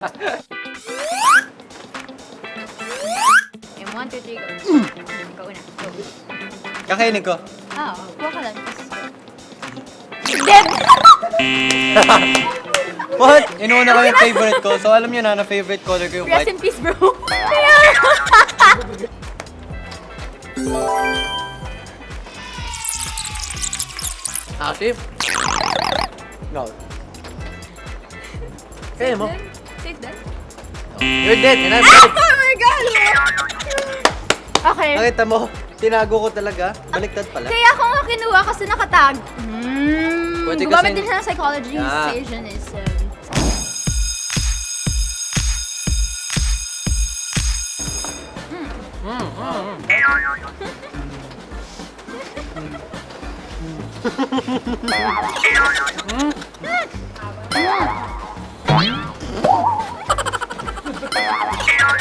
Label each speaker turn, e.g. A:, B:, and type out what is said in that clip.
A: Okay, 1, 2, 3, go. Ikaw una. Go.
B: Kakainin ko.
A: Kuha ka lang.
B: What? Inuuna ko yung favorite ko. So alam nyo na favorite color ko yung
A: Rest
B: white.
A: in peace, bro.
B: Asif? No. Kaya mo?
A: Take that.
B: You're dead and I'm
A: Oh
B: dead.
A: my God! Okay.
B: Nakita mo? Tinago ko talaga. Baliktad pala.
A: Kaya ako nga kinuha kasi nakatag.
B: Pwede
A: Gumamit
B: kasi-
A: din siya ng psychology.
B: Ah.
A: Asian is...